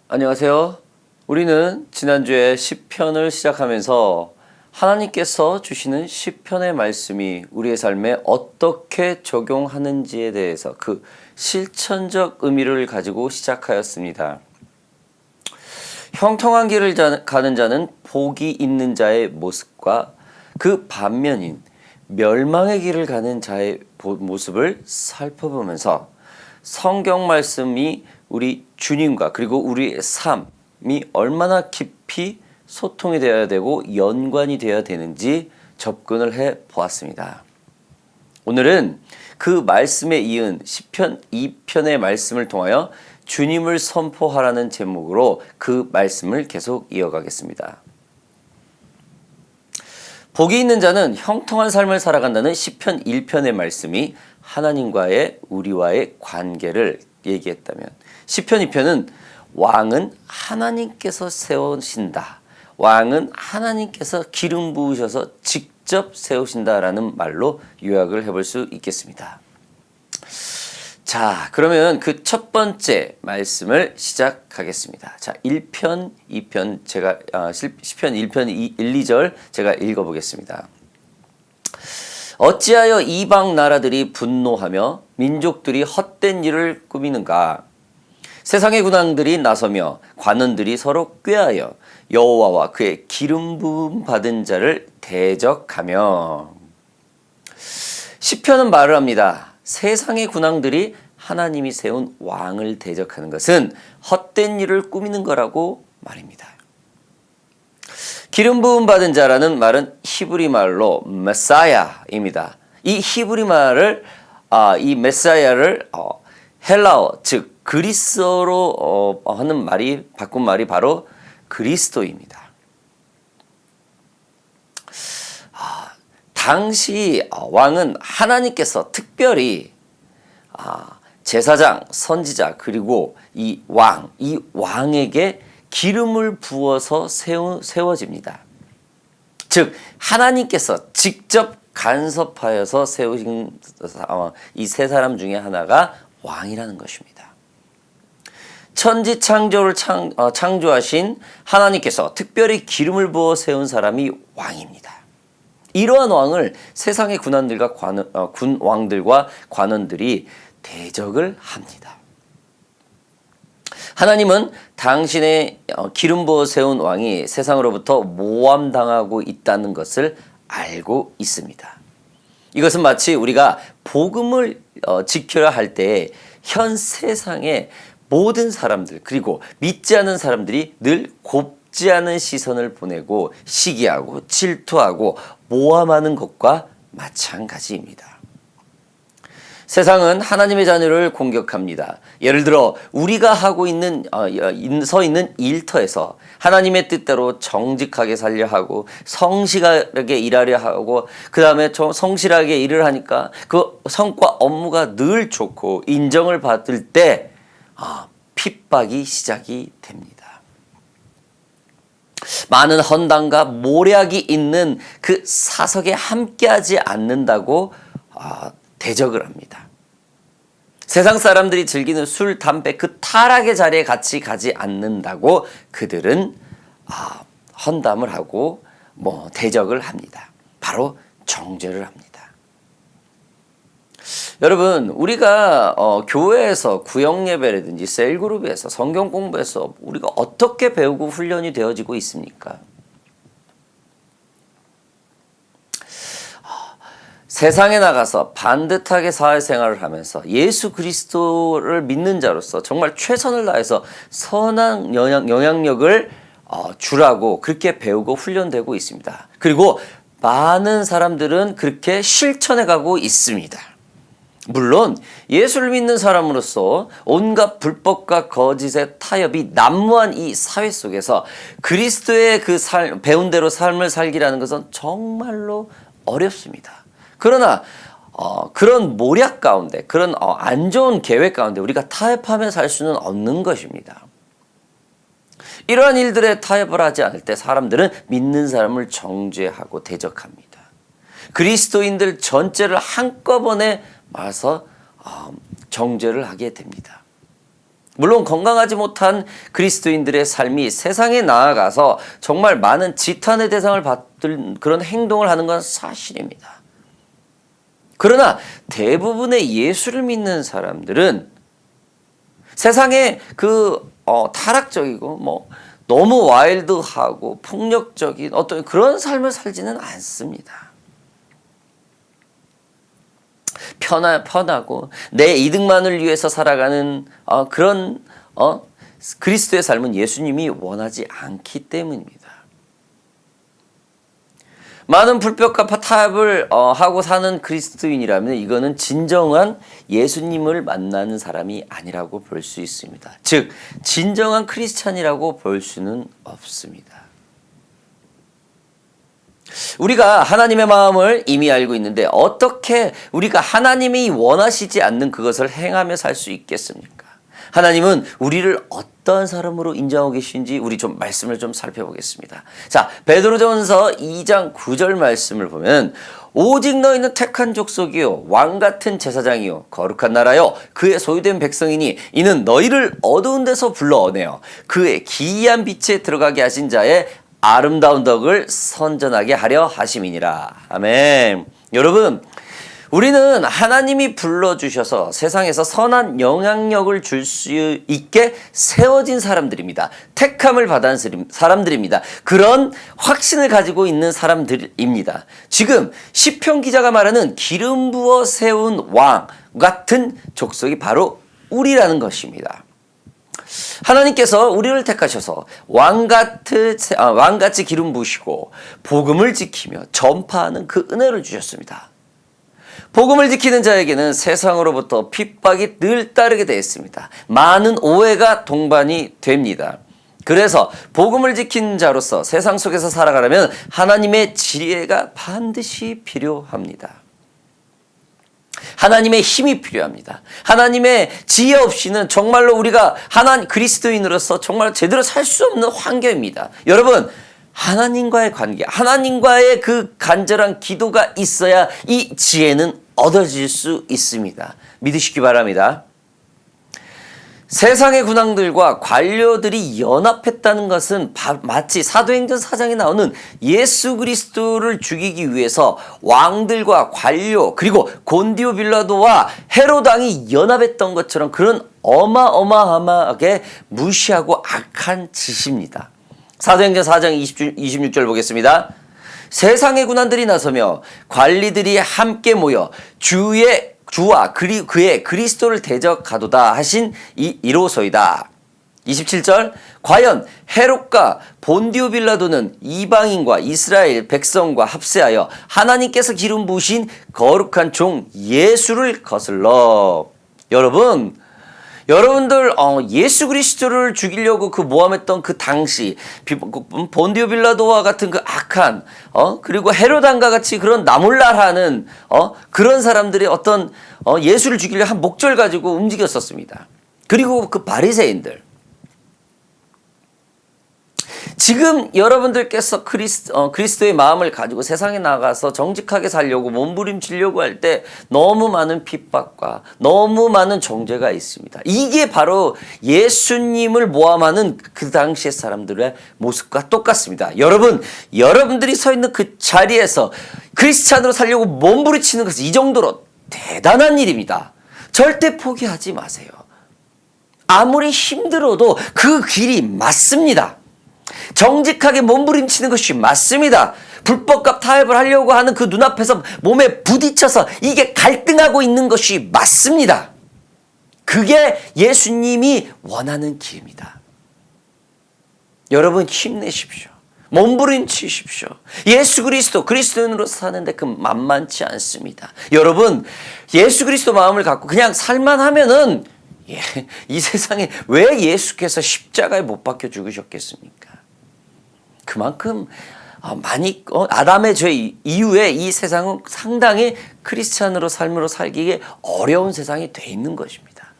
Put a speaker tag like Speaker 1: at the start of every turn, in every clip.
Speaker 1: 안녕하세요. 우리는 지난주에 시편을 시작하면서 하나님께서 주시는 시편의 말씀이 우리의 삶에 어떻게 적용하는지에 대해서 그 실천적 의미를 가지고 시작하였습니다. 형통한 길을 가는 자는 복이 있는 자의 모습과 그 반면인 멸망의 길을 가는 자의 모습을 살펴보면서 성경 말씀이 우리 주님과 그리고 우리의 삶이 얼마나 깊이 소통이 되어야 되고 연관이 되어야 되는지 접근을 해 보았습니다. 오늘은 그 말씀에 이은 시편 2편의 말씀을 통하여 주님을 선포하라는 제목으로 그 말씀을 계속 이어가겠습니다. 복이 있는 자는 형통한 삶을 살아간다는 시편 1편의 말씀이 하나님과의 우리와의 관계를 얘기했다면 시편 2편은 왕은 하나님께서 세우신다. 왕은 하나님께서 기름 부으셔서 직접 세우신다라는 말로 요약을 해볼 수 있겠습니다. 자, 그러면 그 첫 번째 말씀을 시작하겠습니다. 자, 1편, 2편 제가 시편 1편 1, 2절 제가 읽어보겠습니다. 어찌하여 이방 나라들이 분노하며 민족들이 헛된 일을 꾸미는가? 세상의 군왕들이 나서며 관원들이 서로 꾀하여 여호와와 그의 기름 부음 받은 자를 대적하며. 시편은 말을 합니다. 세상의 군왕들이 하나님이 세운 왕을 대적하는 것은 헛된 일을 꾸미는 거라고 말입니다. 기름 부음 받은 자라는 말은 히브리 말로 메사야입니다. 이 히브리 말을 이 메사야를 헬라어 즉 그리스어로 하는 말이 바꾼 말이 바로 그리스도입니다. 당시 왕은 하나님께서 특별히 제사장, 선지자 그리고 이 왕에게 기름을 부어서 세워집니다. 즉 하나님께서 직접 간섭하여서 세우신 이 세 사람 중에 하나가 왕이라는 것입니다. 천지 창조를 창조하신 하나님께서 특별히 기름을 부어 세운 사람이 왕입니다. 이러한 왕을 세상의 군왕들과 관원들이 대적을 합니다. 하나님은 당신의 기름 부어 세운 왕이 세상으로부터 모함당하고 있다는 것을 알고 있습니다. 이것은 마치 우리가 복음을 지켜야 할 때 현 세상의 모든 사람들 그리고 믿지 않는 사람들이 늘 곱지 않은 시선을 보내고 시기하고 질투하고 모함하는 것과 마찬가지입니다. 세상은 하나님의 자녀를 공격합니다. 예를 들어 우리가 하고 있는 서 있는 일터에서 하나님의 뜻대로 정직하게 살려 하고 성실하게 일하려 하고 그 다음에 성실하게 일을 하니까 그 성과 업무가 늘 좋고 인정을 받을 때 핍박이 시작이 됩니다. 많은 헌당과 모략이 있는 그 사석에 함께하지 않는다고 대적을 합니다. 세상 사람들이 즐기는 술, 담배 그 타락의 자리에 같이 가지 않는다고 그들은 헌담을 하고 대적을 합니다. 바로 정죄를 합니다. 여러분 우리가 교회에서 구역예배라든지 셀그룹에서 성경 공부에서 우리가 어떻게 배우고 훈련이 되어지고 있습니까? 세상에 나가서 반듯하게 사회생활을 하면서 예수 그리스도를 믿는 자로서 정말 최선을 다해서 선한 영향력을 주라고 그렇게 배우고 훈련되고 있습니다. 그리고 많은 사람들은 그렇게 실천해 가고 있습니다. 물론 예수를 믿는 사람으로서 온갖 불법과 거짓의 타협이 난무한 이 사회 속에서 그리스도의 그 배운 대로 삶을 살기라는 것은 정말로 어렵습니다. 그러나 그런 모략 가운데 그런 안 좋은 계획 가운데 우리가 타협하며 살 수는 없는 것입니다. 이러한 일들에 타협을 하지 않을 때 사람들은 믿는 사람을 정죄하고 대적합니다. 그리스도인들 전체를 한꺼번에 와서 정죄를 하게 됩니다. 물론 건강하지 못한 그리스도인들의 삶이 세상에 나아가서 정말 많은 지탄의 대상을 받는 그런 행동을 하는 건 사실입니다. 그러나 대부분의 예수를 믿는 사람들은 세상에 타락적이고 너무 와일드하고 폭력적인 어떤 그런 삶을 살지는 않습니다. 편하고 내 이득만을 위해서 살아가는 그런 그리스도의 삶은 예수님이 원하지 않기 때문입니다. 많은 불법과 타협을 하고 사는 그리스도인이라면 이거는 진정한 예수님을 만나는 사람이 아니라고 볼 수 있습니다. 즉 진정한 크리스찬이라고 볼 수는 없습니다. 우리가 하나님의 마음을 이미 알고 있는데 어떻게 우리가 하나님이 원하시지 않는 그것을 행하며 살 수 있겠습니까? 하나님은 우리를 어떤 사람으로 인정하고 계신지 우리 좀 말씀을 좀 살펴보겠습니다. 자, 베드로전서 2장 9절 말씀을 보면 오직 너희는 택한 족속이요 왕 같은 제사장이요 거룩한 나라요 그의 소유된 백성이니 이는 너희를 어두운 데서 불러내어 그의 기이한 빛에 들어가게 하신 자의 아름다운 덕을 선전하게 하려 하심이니라. 아멘. 여러분, 우리는 하나님이 불러주셔서 세상에서 선한 영향력을 줄 수 있게 세워진 사람들입니다. 택함을 받은 사람들입니다. 그런 확신을 가지고 있는 사람들입니다. 지금 시편 기자가 말하는 기름 부어 세운 왕 같은 족속이 바로 우리라는 것입니다. 하나님께서 우리를 택하셔서 왕같이 기름 부으시고 복음을 지키며 전파하는 그 은혜를 주셨습니다. 복음을 지키는 자에게는 세상으로부터 핍박이 늘 따르게 되어 있습니다. 많은 오해가 동반이 됩니다. 그래서 복음을 지킨 자로서 세상 속에서 살아가려면 하나님의 지혜가 반드시 필요합니다. 하나님의 힘이 필요합니다. 하나님의 지혜 없이는 정말로 우리가 그리스도인으로서 정말 제대로 살 수 없는 환경입니다. 여러분, 하나님과의 관계, 하나님과의 그 간절한 기도가 있어야 이 지혜는 얻어질 수 있습니다. 믿으시기 바랍니다. 세상의 군왕들과 관료들이 연합했다는 것은 마치 사도행전 4장에 나오는 예수 그리스도를 죽이기 위해서 왕들과 관료 그리고 곤디오 빌라도와 헤롯 왕이 연합했던 것처럼 그런 어마어마하게 무시하고 악한 짓입니다. 사도행전 4장 26절 보겠습니다. 세상의 군왕들이 나서며 관리들이 함께 모여 주와 그의 그리스도를 대적하도다 하신 이로소이다. 27절 과연 헤롯과 본디오 빌라도는 이방인과 이스라엘 백성과 합세하여 하나님께서 기름 부으신 거룩한 종 예수를 거슬러. 여러분들 예수 그리스도를 죽이려고 모함했던 그 당시 본디오 빌라도와 같은 그 악한 그리고 헤롯 왕과 같이 그런 나몰라라는 그런 사람들이 어떤 예수를 죽이려 한 목적을 가지고 움직였었습니다. 그리고 그 바리새인들, 지금 여러분들께서 그리스도의 마음을 가지고 세상에 나가서 정직하게 살려고 몸부림치려고 할 때 너무 많은 핍박과 너무 많은 정죄가 있습니다. 이게 바로 예수님을 모함하는 그 당시의 사람들의 모습과 똑같습니다. 여러분들이 서 있는 그 자리에서 크리스찬으로 살려고 몸부림치는 것은 이 정도로 대단한 일입니다. 절대 포기하지 마세요. 아무리 힘들어도 그 길이 맞습니다. 정직하게 몸부림치는 것이 맞습니다. 불법과 타협을 하려고 하는 그 눈앞에서 몸에 부딪혀서 이게 갈등하고 있는 것이 맞습니다. 그게 예수님이 원하는 길입니다. 여러분 힘내십시오. 몸부림치십시오. 예수 그리스도인으로 사는데 그 만만치 않습니다. 여러분, 예수 그리스도 마음을 갖고 그냥 살만 하면은 이 세상에 왜 예수께서 십자가에 못 박혀 죽으셨겠습니까? 그만큼 많이 아담의 죄 이후에 이 세상은 상당히 크리스찬으로 삶으로 살기에 어려운 세상이 돼 있는 것입니다.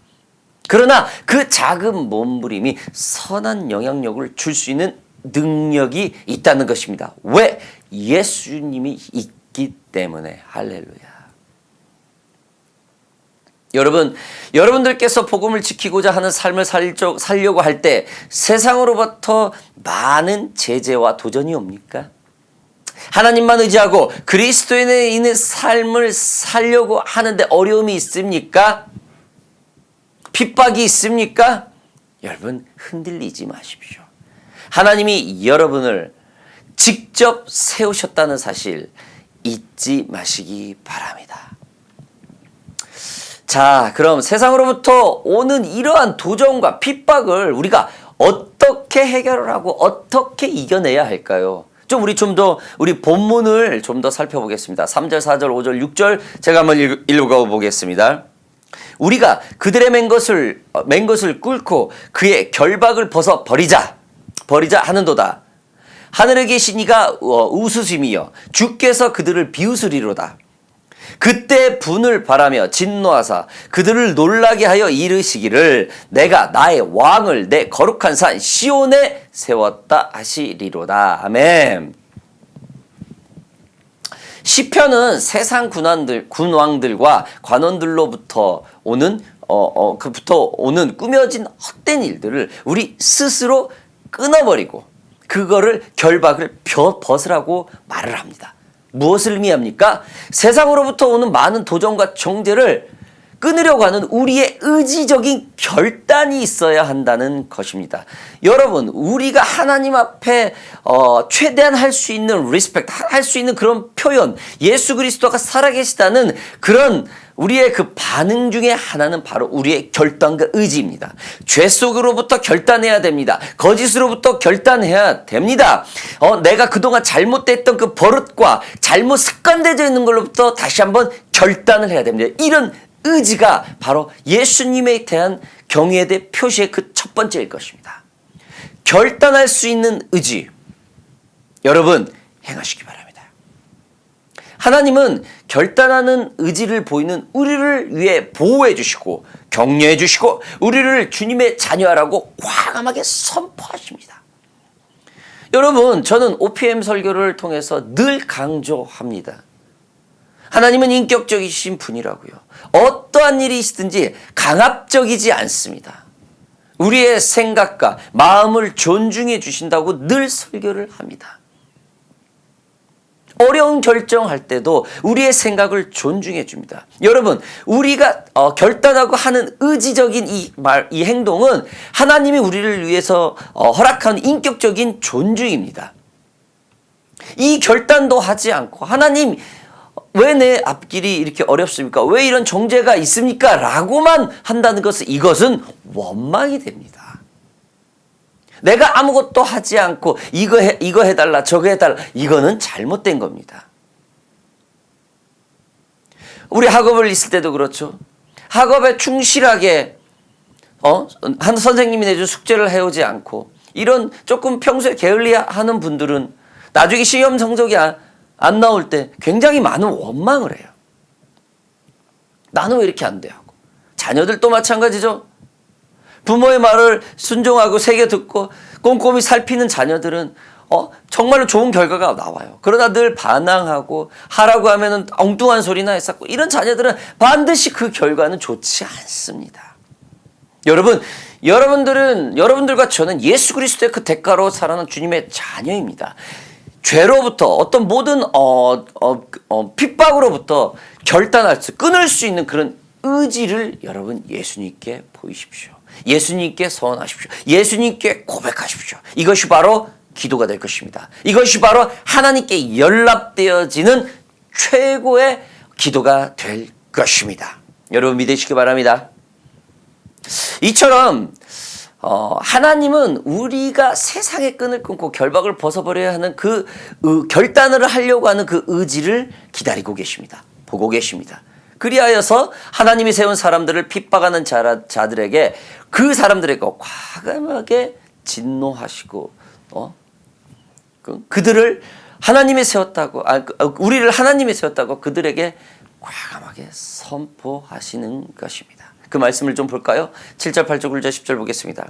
Speaker 1: 그러나 그 작은 몸부림이 선한 영향력을 줄 수 있는 능력이 있다는 것입니다. 왜? 예수님이 있기 때문에. 할렐루야. 여러분들께서 복음을 지키고자 하는 삶을 살려고 할 때 세상으로부터 많은 제재와 도전이 옵니까? 하나님만 의지하고 그리스도인에 있는 삶을 살려고 하는데 어려움이 있습니까? 핍박이 있습니까? 여러분, 흔들리지 마십시오. 하나님이 여러분을 직접 세우셨다는 사실 잊지 마시기 바랍니다. 자, 그럼 세상으로부터 오는 이러한 도전과 핍박을 우리가 어떻게 해결을 하고 어떻게 이겨내야 할까요? 우리 본문을 좀 더 살펴보겠습니다. 3절, 4절, 5절, 6절 제가 한번 읽어보겠습니다. 우리가 그들의 맨 것을 꿇고 그의 결박을 벗어 버리자 하는도다. 하늘에 계신 이가 웃으심이여 주께서 그들을 비웃으리로다. 그때 분을 바라며 진노하사 그들을 놀라게 하여 이르시기를 내가 나의 왕을 내 거룩한 산 시온에 세웠다 하시리로다. 아멘. 시편은 세상 군왕들과 관원들로부터 오는 꾸며진 헛된 일들을 우리 스스로 끊어버리고 그거를 결박을 벗으라고 말을 합니다. 무엇을 의미합니까? 세상으로부터 오는 많은 도전과 정죄를 끊으려고 하는 우리의 의지적인 결단이 있어야 한다는 것입니다. 여러분, 우리가 하나님 앞에 최대한 할 수 있는 리스펙트, 할 수 있는 그런 표현, 예수 그리스도가 살아계시다는 그런 우리의 그 반응 중에 하나는 바로 우리의 결단과 의지입니다. 죄 속으로부터 결단해야 됩니다. 거짓으로부터 결단해야 됩니다. 내가 그동안 잘못됐던 그 버릇과 잘못 습관되어 있는 걸로부터 다시 한번 결단을 해야 됩니다. 이런 의지가 바로 예수님에 대한 경외에 대한 표시의 그 첫 번째일 것입니다. 결단할 수 있는 의지, 여러분 행하시기 바랍니다. 하나님은 결단하는 의지를 보이는 우리를 위해 보호해 주시고 격려해 주시고 우리를 주님의 자녀라고 과감하게 선포하십니다. 여러분, 저는 OPM 설교를 통해서 늘 강조합니다. 하나님은 인격적이신 분이라고요. 어떠한 일이 있든지 강압적이지 않습니다. 우리의 생각과 마음을 존중해 주신다고 늘 설교를 합니다. 어려운 결정할 때도 우리의 생각을 존중해 줍니다. 여러분, 우리가 결단하고 하는 의지적인 이 행동은 하나님이 우리를 위해서 허락한 인격적인 존중입니다. 이 결단도 하지 않고 하나님 왜 내 앞길이 이렇게 어렵습니까? 왜 이런 정죄가 있습니까? 라고만 한다는 것은 이것은 원망이 됩니다. 내가 아무것도 하지 않고 이거 해달라 저거 해달라 이거는 잘못된 겁니다. 우리 학업을 있을 때도 그렇죠. 학업에 충실하게 한 선생님이 내준 숙제를 해오지 않고 이런 조금 평소에 게을리하는 분들은 나중에 시험 성적이 안 나올 때 굉장히 많은 원망을 해요. 나는 왜 이렇게 안 돼? 하고. 자녀들도 마찬가지죠. 부모의 말을 순종하고 새겨 듣고 꼼꼼히 살피는 자녀들은 정말로 좋은 결과가 나와요. 그러나 늘 반항하고 하라고 하면은 엉뚱한 소리나 했었고 이런 자녀들은 반드시 그 결과는 좋지 않습니다. 여러분들과 저는 예수 그리스도의 그 대가로 살아난 주님의 자녀입니다. 죄로부터 어떤 모든 핍박으로부터 끊을 수 있는 그런 의지를 여러분 예수님께 보이십시오. 예수님께 서원하십시오. 예수님께 고백하십시오. 이것이 바로 기도가 될 것입니다. 이것이 바로 하나님께 연락되어지는 최고의 기도가 될 것입니다. 여러분 믿으시기 바랍니다. 이처럼 하나님은 우리가 세상의 끈을 끊고 결박을 벗어버려야 하는 그 결단을 하려고 하는 그 의지를 기다리고 계십니다. 보고 계십니다. 그리하여서 하나님이 세운 사람들을 핍박하는 자들에게 그 사람들에게 과감하게 진노하시고 그들을 하나님이 세웠다고 우리를 하나님이 세웠다고 그들에게 과감하게 선포하시는 것입니다. 그 말씀을 좀 볼까요? 7절, 8절, 9절, 10절 보겠습니다.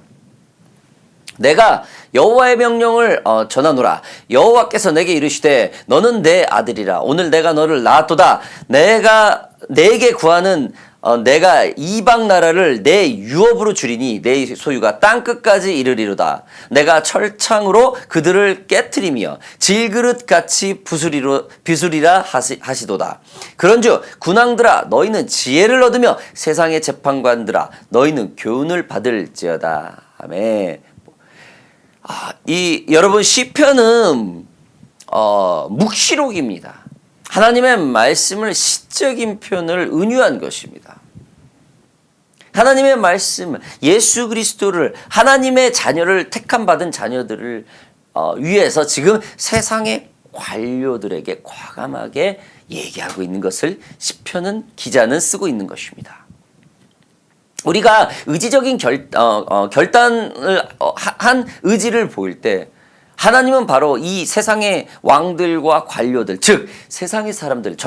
Speaker 1: 내가 여호와의 명령을 전하노라. 여호와께서 내게 이르시되 너는 내 아들이라. 오늘 내가 너를 낳았도다. 내가 내게 구하는 내가 이방 나라를 내 유업으로 주리니 내 소유가 땅끝까지 이르리로다. 내가 철창으로 그들을 깨트리며 질그릇같이 비수리라 하시도다. 그런즉 군왕들아 너희는 지혜를 얻으며 세상의 재판관들아 너희는 교훈을 받을지어다. 아멘. 여러분 시편은 묵시록입니다. 하나님의 말씀을 시적인 표현을 은유한 것입니다. 하나님의 말씀, 예수 그리스도를 하나님의 자녀를 택함 받은 자녀들을 위해서 지금 세상의 관료들에게 과감하게 얘기하고 있는 것을 시편은 기자는 쓰고 있는 것입니다. 우리가 의지적인 결단을 한 의지를 보일 때 하나님은 바로 이 세상의 왕들과 관료들, 즉 세상의 사람들,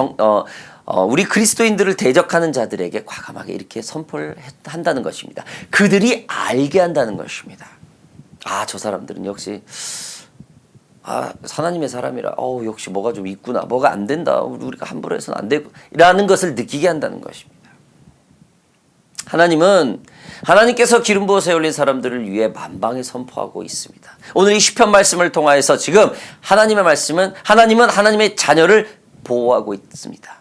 Speaker 1: 우리 그리스도인들을 대적하는 자들에게 과감하게 이렇게 선포를 한다는 것입니다. 그들이 알게 한다는 것입니다. 저 사람들은 역시 하나님의 사람이라 역시 뭐가 좀 있구나, 뭐가 안 된다, 우리가 함부로 해서는 안 되고 라는 것을 느끼게 한다는 것입니다. 하나님은 하나님께서 기름 부어 세울린 사람들을 위해 만방에 선포하고 있습니다. 오늘 이 시편 말씀을 통하여서 지금 하나님은 하나님의 자녀를 보호하고 있습니다.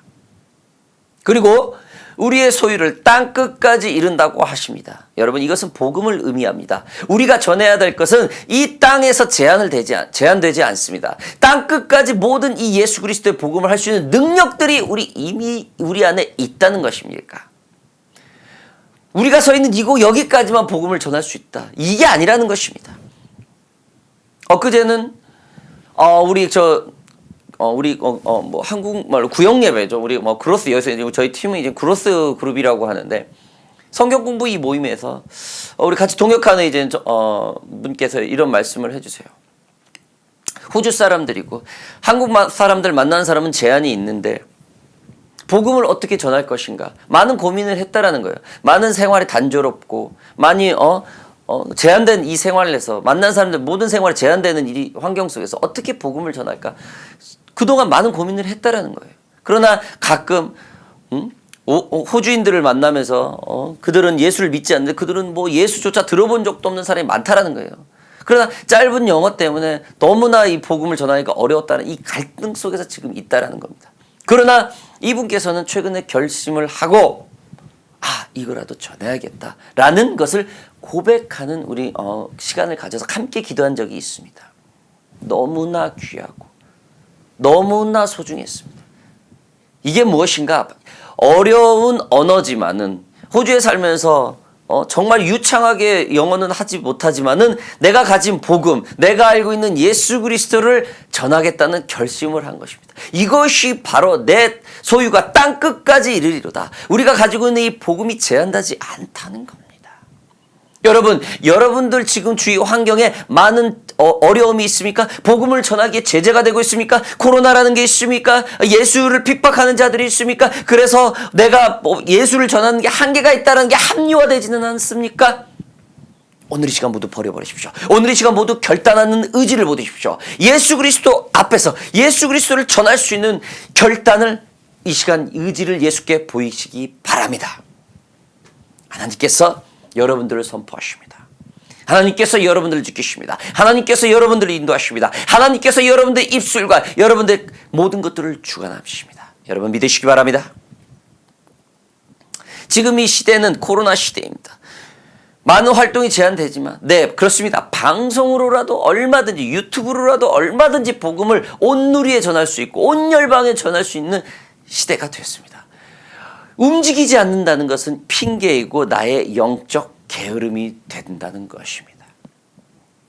Speaker 1: 그리고 우리의 소유를 땅끝까지 이른다고 하십니다. 여러분 이것은 복음을 의미합니다. 우리가 전해야 될 것은 이 땅에서 제한되지 않습니다. 땅끝까지 모든 이 예수 그리스도의 복음을 할 수 있는 능력들이 이미 우리 안에 있다는 것입니까? 우리가 서 있는 이곳 여기까지만 복음을 전할 수 있다. 이게 아니라는 것입니다. 엊그제는 한국말로 구역 예배죠. 우리 그로스 여기서 저희 팀은 이제 그로스 그룹이라고 하는데 성경 공부 이 모임에서 우리 같이 동역하는 이제 분께서 이런 말씀을 해주세요. 호주 사람들이고 한국 사람들 만나는 사람은 제한이 있는데 복음을 어떻게 전할 것인가 많은 고민을 했다라는 거예요. 많은 생활이 단조롭고 많이 제한된 이 생활에서 만난 사람들 모든 생활이 제한되는 이 환경 속에서 어떻게 복음을 전할까 그동안 많은 고민을 했다라는 거예요. 그러나 가끔 호주인들을 만나면서 그들은 예수를 믿지 않는데 그들은 예수조차 들어본 적도 없는 사람이 많다라는 거예요. 그러나 짧은 영어 때문에 너무나 이 복음을 전하기가 어려웠다는 이 갈등 속에서 지금 있다라는 겁니다. 그러나 이분께서는 최근에 결심을 하고 이거라도 전해야겠다라는 것을 고백하는 우리 시간을 가져서 함께 기도한 적이 있습니다. 너무나 귀하고 너무나 소중했습니다. 이게 무엇인가? 어려운 언어지만은 호주에 살면서 정말 유창하게 영어는 하지 못하지만은 내가 가진 복음, 내가 알고 있는 예수 그리스도를 전하겠다는 결심을 한 것입니다. 이것이 바로 내 소유가 땅끝까지 이르리로다. 우리가 가지고 있는 이 복음이 제한되지 않다는 겁니다. 여러분들 지금 주위 환경에 많은 어려움이 있습니까? 복음을 전하기에 제재가 되고 있습니까? 코로나라는 게 있습니까? 예수를 핍박하는 자들이 있습니까? 그래서 내가 예수를 전하는 게 한계가 있다는 게 합리화되지는 않습니까? 오늘 이 시간 모두 버려버리십시오. 오늘 이 시간 모두 결단하는 의지를 보이십시오. 예수 그리스도 앞에서 예수 그리스도를 전할 수 있는 결단을 이 시간 의지를 예수께 보이시기 바랍니다. 하나님께서 여러분들을 선포하십니다. 하나님께서 여러분들을 지키십니다. 하나님께서 여러분들을 인도하십니다. 하나님께서 여러분들의 입술과 여러분들의 모든 것들을 주관하십니다. 여러분 믿으시기 바랍니다. 지금 이 시대는 코로나 시대입니다. 많은 활동이 제한되지만 그렇습니다. 방송으로라도 얼마든지 유튜브로라도 얼마든지 복음을 온 누리에 전할 수 있고 온 열방에 전할 수 있는 시대가 됐습니다. 움직이지 않는다는 것은 핑계이고 나의 영적 게으름이 된다는 것입니다.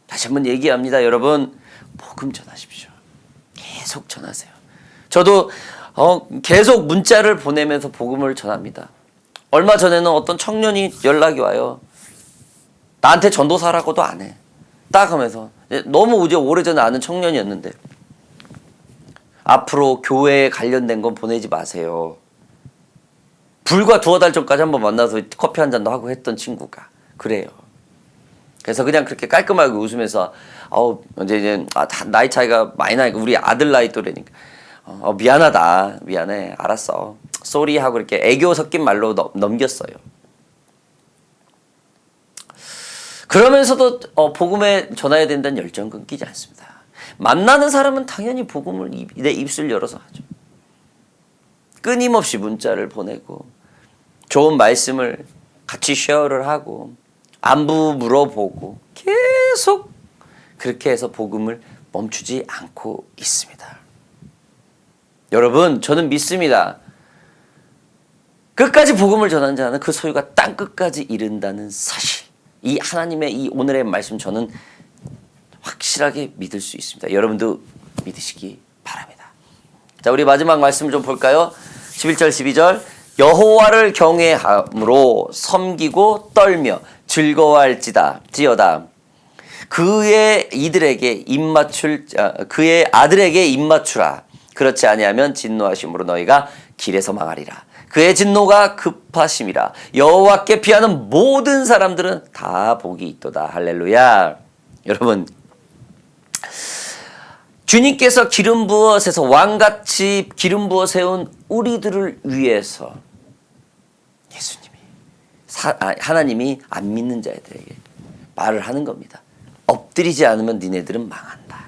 Speaker 1: 다시 한번 얘기합니다. 여러분 복음 전하십시오. 계속 전하세요. 저도 계속 문자를 보내면서 복음을 전합니다. 얼마 전에는 어떤 청년이 연락이 와요. 나한테 전도사라고도 안 해. 딱 하면서 너무 오래전에 아는 청년이었는데 앞으로 교회에 관련된 건 보내지 마세요. 불과 두어 달 전까지 한번 만나서 커피 한 잔도 하고 했던 친구가 그래요. 그래서 그냥 그렇게 깔끔하게 웃으면서 이제 나이 차이가 많이 나니까 우리 아들 나이 또래니까 미안하다. 미안해. 알았어. 쏘리하고 이렇게 애교 섞인 말로 넘겼어요. 그러면서도 복음에 전해야 된다는 열정 끊기지 않습니다. 만나는 사람은 당연히 복음을 내 입술 열어서 하죠. 끊임없이 문자를 보내고 좋은 말씀을 같이 쉐어를 하고 안부 물어보고 계속 그렇게 해서 복음을 멈추지 않고 있습니다. 여러분, 저는 믿습니다. 끝까지 복음을 전하는 자는 그 소유가 땅 끝까지 이른다는 사실. 이 하나님의 이 오늘의 말씀 저는 확실하게 믿을 수 있습니다. 여러분도 믿으시기 바랍니다. 자, 우리 마지막 말씀 좀 볼까요? 11절 12절 여호와를 경외함으로 섬기고 떨며 즐거워할지어다. 그의 아들에게 입맞추라. 그렇지 아니하면 진노하심으로 너희가 길에서 망하리라. 그의 진노가 급하심이라. 여호와께 피하는 모든 사람들은 다 복이 있도다. 할렐루야. 여러분, 주님께서 기름 부어 세서 왕같이 기름 부어 세운 우리들을 위해서 예수님이 하나님이 안 믿는 자들에게 말을 하는 겁니다. 엎드리지 않으면 니네들은 망한다.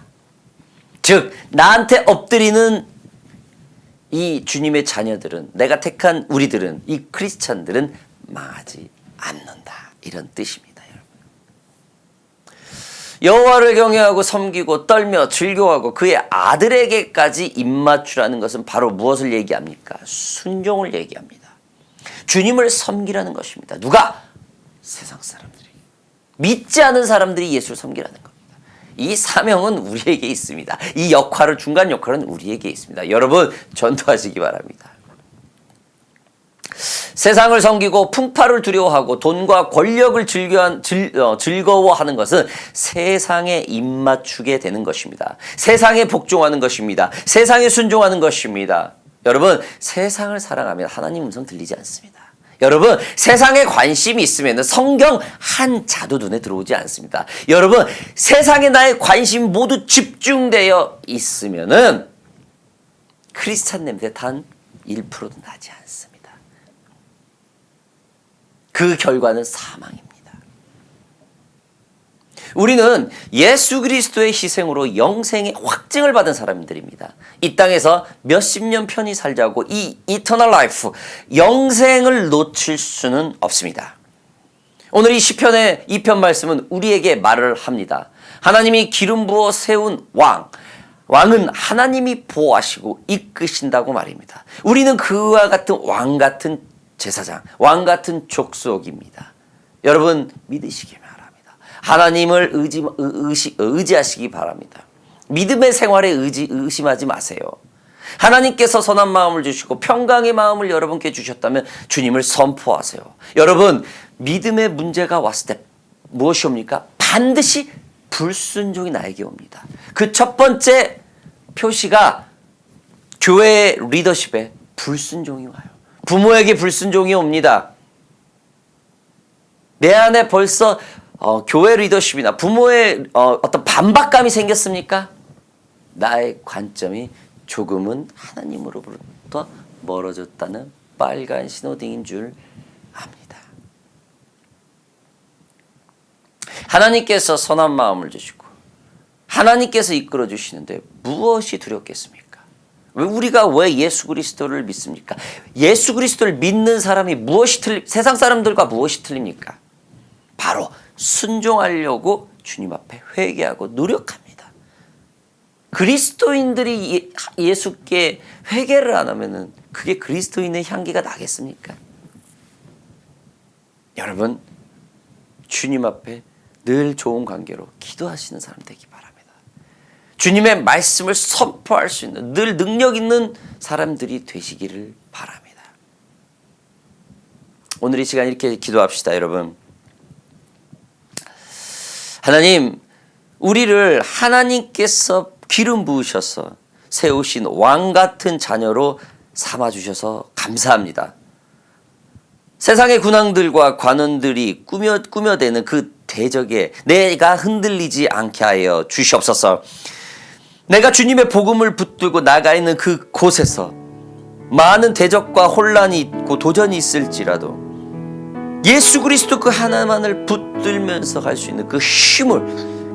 Speaker 1: 즉 나한테 엎드리는 이 주님의 자녀들은, 내가 택한 우리들은, 이 크리스찬들은 망하지 않는다. 이런 뜻입니다. 여호와를 경외하고 섬기고 떨며 즐거워하고 그의 아들에게까지 입맞추라는 것은 바로 무엇을 얘기합니까? 순종을 얘기합니다. 주님을 섬기라는 것입니다. 누가? 세상 사람들이. 믿지 않은 사람들이 예수를 섬기라는 겁니다. 이 사명은 우리에게 있습니다. 이 중간 역할은 우리에게 있습니다. 여러분, 전도하시기 바랍니다. 세상을 섬기고 풍파를 두려워하고 돈과 권력을 즐거워하는 것은 세상에 입맞추게 되는 것입니다. 세상에 복종하는 것입니다. 세상에 순종하는 것입니다. 여러분, 세상을 사랑하면 하나님 음성 들리지 않습니다. 여러분, 세상에 관심이 있으면 성경 한 자도 눈에 들어오지 않습니다. 여러분, 세상에 나의 관심 모두 집중되어 있으면은 크리스찬 냄새 단 1%도 나지 않습니다. 그 결과는 사망입니다. 우리는 예수 그리스도의 희생으로 영생의 확증을 받은 사람들입니다. 이 땅에서 몇십 년 편히 살자고 이 이터널 라이프, 영생을 놓칠 수는 없습니다. 오늘 이 시편의 2편 말씀은 우리에게 말을 합니다. 하나님이 기름 부어 세운 왕은 하나님이 보호하시고 이끄신다고 말입니다. 우리는 그와 같은 왕 같은 제사장, 왕 같은 족속입니다. 여러분, 믿으시기 바랍니다. 하나님을 의지하시기 바랍니다. 믿음의 생활에 의심하지 마세요. 하나님께서 선한 마음을 주시고 평강의 마음을 여러분께 주셨다면 주님을 선포하세요. 여러분, 믿음의 문제가 왔을 때 무엇이 옵니까? 반드시 불순종이 나에게 옵니다. 그 첫 번째 표시가 교회의 리더십에 불순종이 와요. 부모에게 불순종이 옵니다. 내 안에 벌써 교회 리더십이나 부모의 어떤 반박감이 생겼습니까? 나의 관점이 조금은 하나님으로부터 멀어졌다는 빨간 신호등인 줄 압니다. 하나님께서 선한 마음을 주시고 하나님께서 이끌어 주시는데 무엇이 두렵겠습니까? 우리가 왜 예수 그리스도를 믿습니까? 예수 그리스도를 믿는 사람이 세상 사람들과 무엇이 틀립니까? 바로 순종하려고 주님 앞에 회개하고 노력합니다. 그리스도인들이 예수께 회개를 안 하면은 그게 그리스도인의 향기가 나겠습니까? 여러분, 주님 앞에 늘 좋은 관계로 기도하시는 사람 되기 바랍니다. 주님의 말씀을 선포할 수 있는 늘 능력 있는 사람들이 되시기를 바랍니다. 오늘 이 시간 이렇게 기도합시다. 여러분, 하나님, 우리를 하나님께서 기름 부으셔서 세우신 왕 같은 자녀로 삼아주셔서 감사합니다. 세상의 군왕들과 관원들이 꾸며대는 그 대적에 내가 흔들리지 않게 하여 주시옵소서. 내가 주님의 복음을 붙들고 나가 있는 그 곳에서 많은 대적과 혼란이 있고 도전이 있을지라도 예수 그리스도 그 하나만을 붙들면서 갈 수 있는 그 힘을,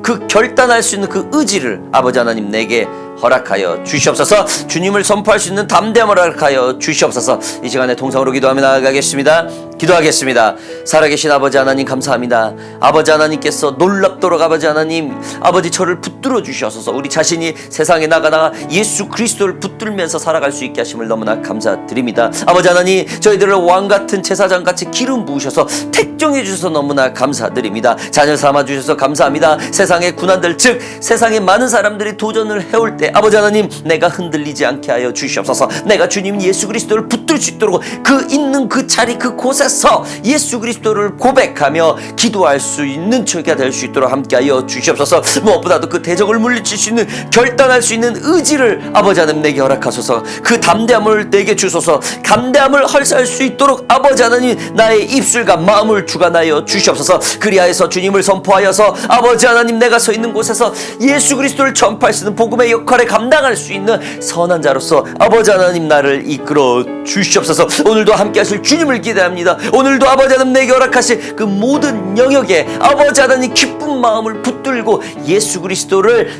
Speaker 1: 그 결단할 수 있는 그 의지를 아버지 하나님 내게 허락하여 주시옵소서. 주님을 선포할 수 있는 담대함을 허락하여 주시옵소서. 이 시간에 통성으로 기도하며 나아가겠습니다. 기도하겠습니다. 살아계신 아버지 하나님 감사합니다. 아버지 하나님께서 놀랍도록 아버지 하나님, 아버지 저를 붙들어 주셔서 우리 자신이 세상에 나가다가 예수 그리스도를 붙들면서 살아갈 수 있게 하심을 너무나 감사드립니다. 아버지 하나님, 저희들을 왕같은 제사장같이 기름 부으셔서 택정해 주셔서 너무나 감사드립니다. 자녀 삼아 주셔서 감사합니다. 세상의 군한들, 즉 세상의 많은 사람들이 도전을 해올 때 아버지 하나님, 내가 흔들리지 않게 하여 주시옵소서. 내가 주님 예수 그리스도를 붙들 수 있도록 그 있는 그 자리 그곳에서 예수 그리스도를 고백하며 기도할 수 있는 저희가 될 수 있도록 함께하여 주시옵소서. 무엇보다도 그 대적을 물리칠 수 있는, 결단할 수 있는 의지를 아버지 하나님 내게 허락하소서. 그 담대함을 내게 주소서. 담대함을 헐사할 수 있도록 아버지 하나님 나의 입술과 마음을 주관하여 주시옵소서. 그리하여서 주님을 선포하여서 아버지 하나님 내가 서 있는 곳에서 예수 그리스도를 전파할 수 있는 복음의 역할을 감당할 수 있는 선한 자로서 아버지 하나님 나를 이끌어 주시옵소서. 오늘도 함께 하실 주님을 기대합니다. 오늘도 아버지 하나님 내게 허락하실 그 모든 영역에 아버지 하나님 기쁜 마음을 붙들고 예수 그리스도를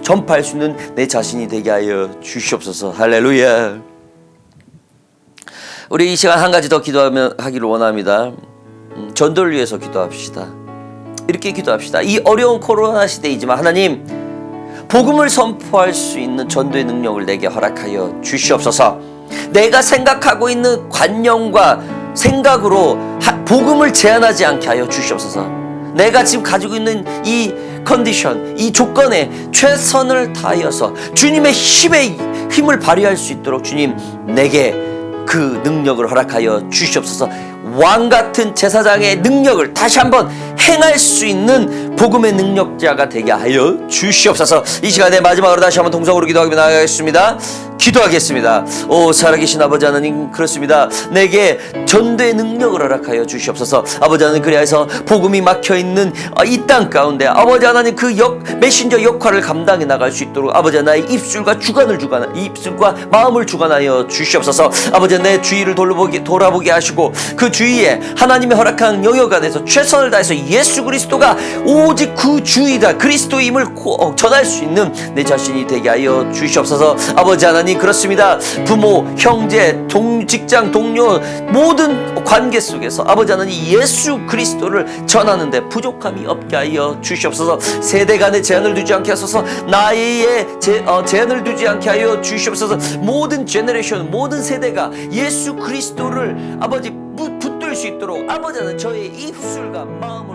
Speaker 1: 전파할 수 있는 내 자신이 되게 하여 주시옵소서. 할렐루야. 우리 이 시간 한 가지 더 기도하기를 원합니다. 전도를 위해서 기도합시다. 이렇게 기도합시다. 이 어려운 코로나 시대이지만 하나님, 복음을 선포할 수 있는 전도의 능력을 내게 허락하여 주시옵소서. 내가 생각하고 있는 관념과 생각으로 복음을 제한하지 않게 하여 주시옵소서. 내가 지금 가지고 있는 이 컨디션, 이 조건에 최선을 다하여서 주님의 힘을 발휘할 수 있도록 주님 내게 그 능력을 허락하여 주시옵소서. 왕같은 제사장의 능력을 다시 한번 행할 수 있는 복음의 능력자가 되게 하여 주시옵소서. 이 시간에 마지막으로 다시 한번 동성으로 기도하며 나아가겠습니다. 기도하겠습니다. 오 살아계신 아버지 하나님, 그렇습니다. 내게 전도의 능력을 허락하여 주시옵소서. 아버지 하나님, 그리하여서 복음이 막혀있는 이 땅 가운데 아버지 하나님 그 메신저 역할을 감당해 나갈 수 있도록 아버지 하나님 입술과 입술과 마음을 주관하여 주시옵소서. 아버지 내 주위를 돌아보게 하시고 그 주위에 하나님의 허락한 영역 안에서 최선을 다해서 예수 그리스도가 오직 그 주이다, 그리스도임을 전할 수 있는 내 자신이 되게 하여 주시옵소서. 아버지 하나님, 그렇습니다. 부모, 형제, 직장 동료 모든 관계 속에서 아버지 하나님 예수 그리스도를 전하는데 부족함이 없게 하여 주시옵소서. 세대 간의 제한을 두지 않게 하소서. 나이에 제한을 두지 않게 하여 주시옵소서. 모든 제너레이션, 모든 세대가 예수 그리스도를 아버지 붙들 수 있도록 아버지 하나님 저의 입술과 마음을